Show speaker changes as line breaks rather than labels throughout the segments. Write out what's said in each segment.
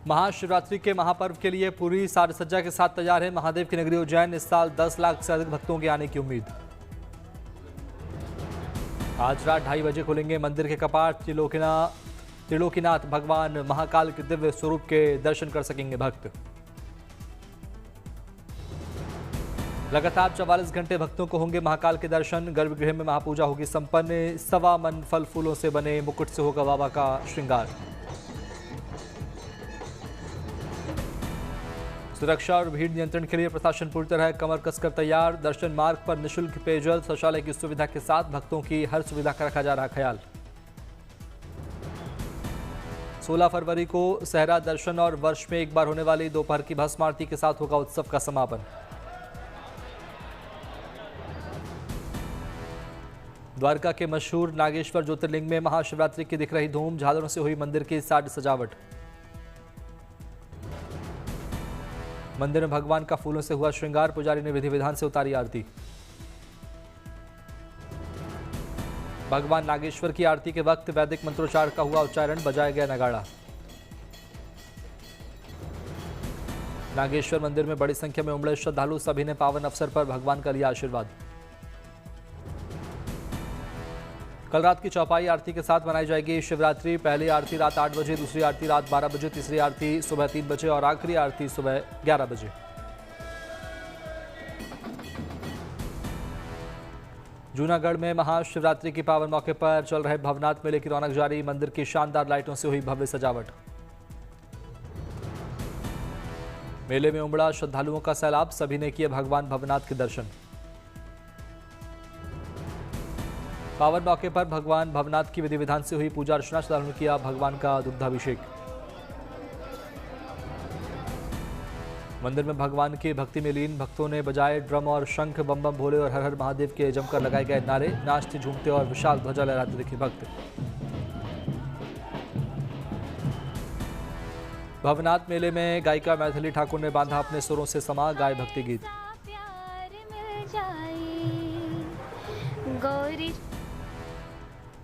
महाशिवरात्रि के महापर्व के लिए पूरी साज सज्जा के साथ तैयार है महादेव की नगरी उज्जैन। इस साल 10 लाख से अधिक भक्तों के आने की उम्मीद। आज रात 2:30 बजे खुलेंगे मंदिर के कपाट। त्रिलोकीनाथ भगवान महाकाल के दिव्य स्वरूप के दर्शन कर सकेंगे भक्त। लगातार 44 घंटे भक्तों को होंगे महाकाल के दर्शन। गर्भगृह में महापूजा होगी संपन्न। 1.25 मन फल फूलों से बने मुकुट से होगा बाबा का श्रृंगार। सुरक्षा और भीड़ नियंत्रण के लिए प्रशासन पूरी तरह कमर कसकर तैयार। दर्शन मार्ग पर निःशुल्क पेयजल शौचालय की सुविधा के साथ भक्तों की हर सुविधा का रखा जा रहा ख्याल। 16 फरवरी को सहरा दर्शन और वर्ष में एक बार होने वाली दोपहर की भस्म आरती के साथ होगा उत्सव का समापन। द्वारका के मशहूर नागेश्वर ज्योतिर्लिंग में महाशिवरात्रि की दिख रही धूम। झालरों से हुई मंदिर की साज सजावट। मंदिर में भगवान का फूलों से हुआ श्रृंगार। पुजारी ने विधि विधान से उतारी आरती। भगवान नागेश्वर की आरती के वक्त वैदिक मंत्रोच्चार का हुआ उच्चारण। बजाया गया नगाड़ा। नागेश्वर मंदिर में बड़ी संख्या में उमड़े श्रद्धालु। सभी ने पावन अवसर पर भगवान का लिया आशीर्वाद। कल रात की चौपाई आरती के साथ मनाई जाएगी शिवरात्रि। पहली आरती रात 8 बजे, दूसरी आरती रात 12 बजे, तीसरी आरती सुबह 3 बजे और आखिरी आरती सुबह 11 बजे। जूनागढ़ में महाशिवरात्रि के पावन मौके पर चल रहे भवनाथ मेले की रौनक जारी। मंदिर की शानदार लाइटों से हुई भव्य सजावट। मेले में उमड़ा श्रद्धालुओं का सैलाब। सभी ने किए भगवान भवनाथ के दर्शन। पावन मौके पर भगवान भवनाथ की विधि विधान से हुई पूजा अर्चना। श्रद्धालुओं ने किया भगवान का दुग्धाभिषेक। मंदिर में भगवान की भक्ति में लीन भक्तों ने बजाए ड्रम और शंख। बम बम भोले और हर हर महादेव के जमकर लगाए गए नारे। नाचते झूमते और विशाल ध्वजा लहराते दिखे भक्त। भवनाथ मेले में गायिका मैथिली ठाकुर ने बांधा अपने सुरों से समा। गाए भक्ति गीत।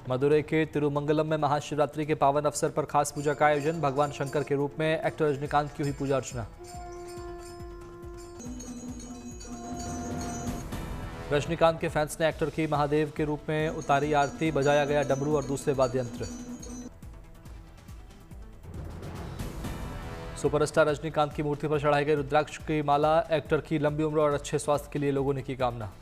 मदुरई के तिरुमंगलम में महाशिवरात्रि के पावन अवसर पर खास पूजा का आयोजन। भगवान शंकर के रूप में एक्टर रजनीकांत की हुई पूजा अर्चना। रजनीकांत के फैंस ने एक्टर की महादेव के रूप में उतारी आरती। बजाया गया डमरू और दूसरे वाद्य यंत्र। सुपरस्टार रजनीकांत की मूर्ति पर चढ़ाई गई रुद्राक्ष की माला। एक्टर की लंबी उम्र और अच्छे स्वास्थ्य के लिए लोगों ने की कामना।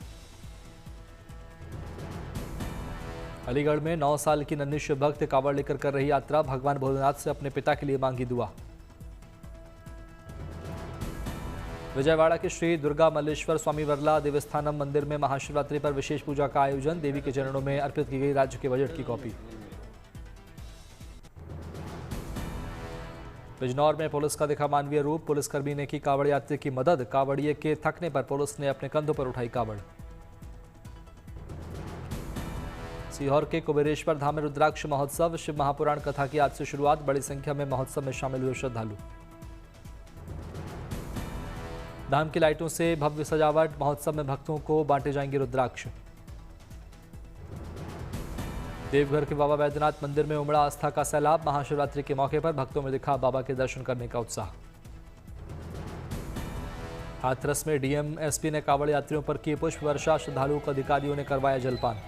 अलीगढ़ में 9 साल की नन्ही शिव भक्त कांवड़ लेकर कर रही यात्रा। भगवान भोलेनाथ से अपने पिता के लिए मांगी दुआ। विजयवाड़ा के श्री दुर्गा मल्लेश्वर स्वामी वर्ला देवस्थानम मंदिर में महाशिवरात्रि पर विशेष पूजा का आयोजन। देवी के चरणों में अर्पित की गई राज्य के बजट की कॉपी। बिजनौर में पुलिस का दिखा मानवीय रूप। पुलिसकर्मी ने की कांवड़ यात्री की मदद। कांवड़िए के थकने पर पुलिस ने अपने कंधों पर उठाई कांवड़। सीहोर के कुबेरेश्वर धाम में रुद्राक्ष महोत्सव। शिव महापुराण कथा की आज से शुरुआत। बड़ी संख्या में महोत्सव में शामिल हुए श्रद्धालु। धाम की लाइटों से भव्य सजावट। महोत्सव में भक्तों को बांटे जाएंगे रुद्राक्ष। देवघर के बाबा बैद्यनाथ मंदिर में उमड़ा आस्था का सैलाब। महाशिवरात्रि के मौके पर भक्तों में दिखा बाबा के दर्शन करने का उत्साह। हाथरस में डीएम एसपी ने कांवड़ यात्रियों पर की पुष्प वर्षा। श्रद्धालुओं को अधिकारियों ने करवाया जलपान।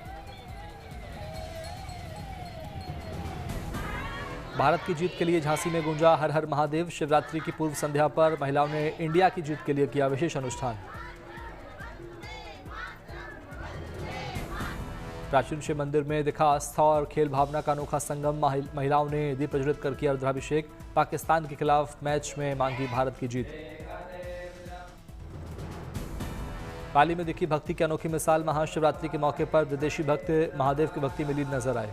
भारत की जीत के लिए झांसी में गूंजा हर हर महादेव। शिवरात्रि की पूर्व संध्या पर महिलाओं ने इंडिया की जीत के लिए किया विशेष अनुष्ठान। प्राचीन शिव मंदिर में दिखा आस्था और खेल भावना का अनोखा संगम। महिलाओं ने दीप प्रज्वलित कर किया रुद्राभिषेक। पाकिस्तान के खिलाफ मैच में मांगी भारत की जीत। पाली में दिखी भक्ति की अनोखी मिसाल। महाशिवरात्रि के मौके पर विदेशी भक्त महादेव की भक्ति में लीन नजर आए।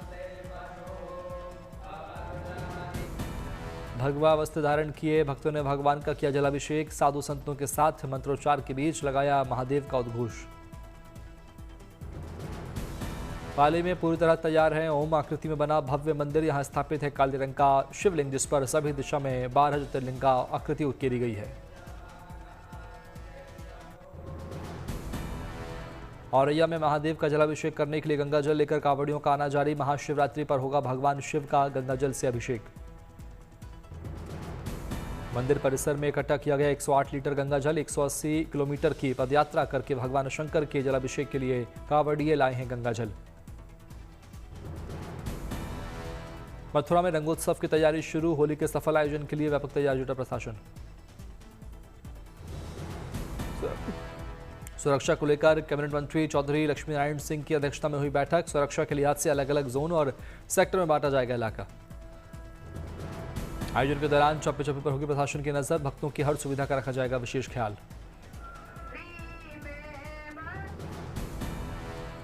भगवा वस्त्र धारण किए भक्तों ने भगवान का किया जलाभिषेक। साधु संतों के साथ मंत्रोच्चार के बीच लगाया महादेव का उद्घोष। पाली में पूरी तरह तैयार है ओम आकृति में बना भव्य मंदिर। यहां स्थापित है काले रंग का शिवलिंग जिस पर सभी दिशा में 12 ज्योतिर्लिंग का आकृति उकेरी गई है। औरैया में महादेव का जलाभिषेक करने के लिए गंगाजल लेकर कांवड़ियों का आना जारी। महाशिवरात्रि पर होगा भगवान शिव का गंगाजल से अभिषेक। मंदिर परिसर में इकट्ठा किया गया 108 लीटर गंगा जल। 180 किलोमीटर की पदयात्रा करके भगवान शंकर के जलाभिषेक के लिए कांवड़िए लाए हैं गंगा जल। मथुरा में रंगोत्सव की तैयारी शुरू। होली के सफल आयोजन के लिए व्यापक तैयारी जुटा प्रशासन। सुरक्षा को लेकर कैबिनेट मंत्री चौधरी लक्ष्मी नारायण सिंह की अध्यक्षता में हुई बैठक। सुरक्षा के लिहाज से अलग अलग जोन और सेक्टर में बांटा जाएगा इलाका। आयोजन के दौरान चौपे चौपे पर होगी प्रशासन की नजर। भक्तों की हर सुविधा का रखा जाएगा विशेष ख्याल।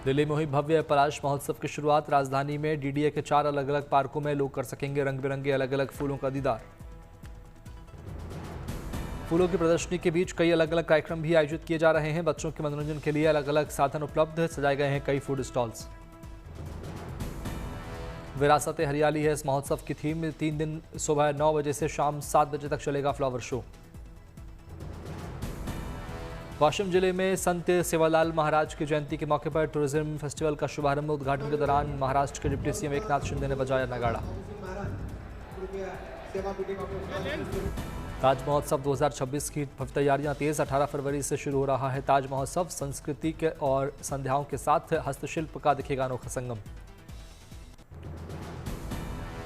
दिल्ली में हुई भव्य पलाश महोत्सव की शुरुआत। राजधानी में डीडीए के 4 अलग अलग पार्कों में लोग कर सकेंगे रंग बिरंगे अलग अलग फूलों का दीदार। फूलों की प्रदर्शनी के बीच कई अलग अलग कार्यक्रम भी आयोजित किए जा रहे हैं। बच्चों के मनोरंजन के लिए अलग अलग साधन उपलब्ध। सजाए गए हैं कई फूड स्टॉल्स। विरासत हरियाली है इस महोत्सव की थीम। 3 दिन सुबह 9 बजे से शाम 7 बजे तक चलेगा फ्लावर शो। वाशिम जिले में संत सेवालाल महाराज की जयंती के मौके पर टूरिज्म फेस्टिवल का शुभारंभ। उद्घाटन के दौरान महाराष्ट्र के डिप्टी सीएम एकनाथ शिंदे ने बजाया नगाड़ा। ताज महोत्सव 2026 की तैयारियां तेज। 18 फरवरी से शुरू हो रहा है ताज महोत्सव। संस्कृति के और संध्याओं के साथ हस्तशिल्प का दिखेगा अनोखा संगम।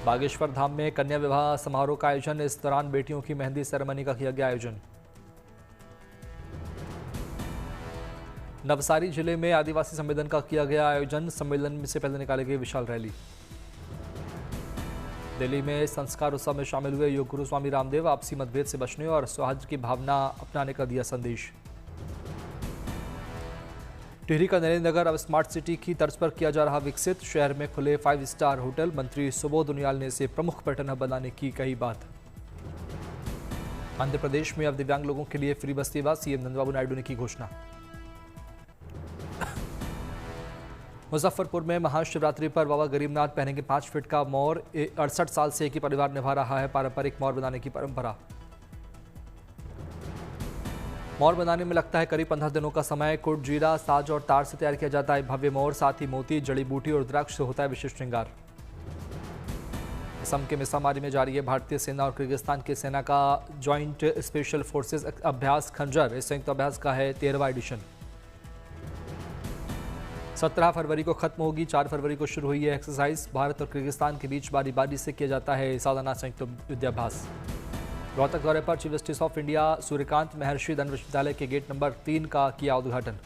बागेश्वर धाम में कन्या विवाह समारोह का आयोजन। इस दौरान बेटियों की मेहंदी सेरेमनी का किया गया आयोजन। नवसारी जिले में आदिवासी सम्मेलन का किया गया आयोजन। सम्मेलन से पहले निकाली गई विशाल रैली। दिल्ली में संस्कार उत्सव में शामिल हुए योग गुरु स्वामी रामदेव। आपसी मतभेद से बचने और सौहार्द की भावना अपनाने का दिया संदेश। टिहरी का नरेंद्र नगर अब स्मार्ट सिटी की तर्ज पर किया जा रहा विकसित। शहर में खुले 5 स्टार होटल। मंत्री सुबोध उनियाल ने इसे प्रमुख पर्यटन हब बनाने की कही बात। आंध्र प्रदेश में अब दिव्यांग लोगों के लिए फ्री बस सेवा। सीएम चंद्रबाबू नायडू ने की घोषणा। मुजफ्फरपुर में महाशिवरात्रि पर बाबा गरीबनाथ पहनेंगे 5 फीट का मौर। 68 साल से एक ही परिवार निभा रहा है पारंपरिक मौर बनाने की परंपरा। मौर बनाने में लगता है करीब 15 दिनों का समय। कुट, जीरा, साज और तार से तैयार किया जाता है भव्य मौर। साथ ही मोती, जड़ी बूटी और रुद्राक्ष से होता है विशेष श्रृंगार। असम के मिसामारी में जारी है भारतीय सेना और किर्गिस्तान की सेना का ज्वाइंट स्पेशल फोर्सेज अभ्यास खंजर। इस संयुक्त अभ्यास का है 13वां एडिशन। 17 फरवरी को खत्म होगी। 4 फरवरी को शुरू हुई है एक्सरसाइज। भारत और किर्गिस्तान के बीच बारी बारी से किया जाता है सालाना संयुक्त युद्धाभ्यास। रोहतक दौरे पर chief justice of India Suryakant महर्षि दंड विश्वविद्यालय के गेट नंबर 3 का किया उद्घाटन।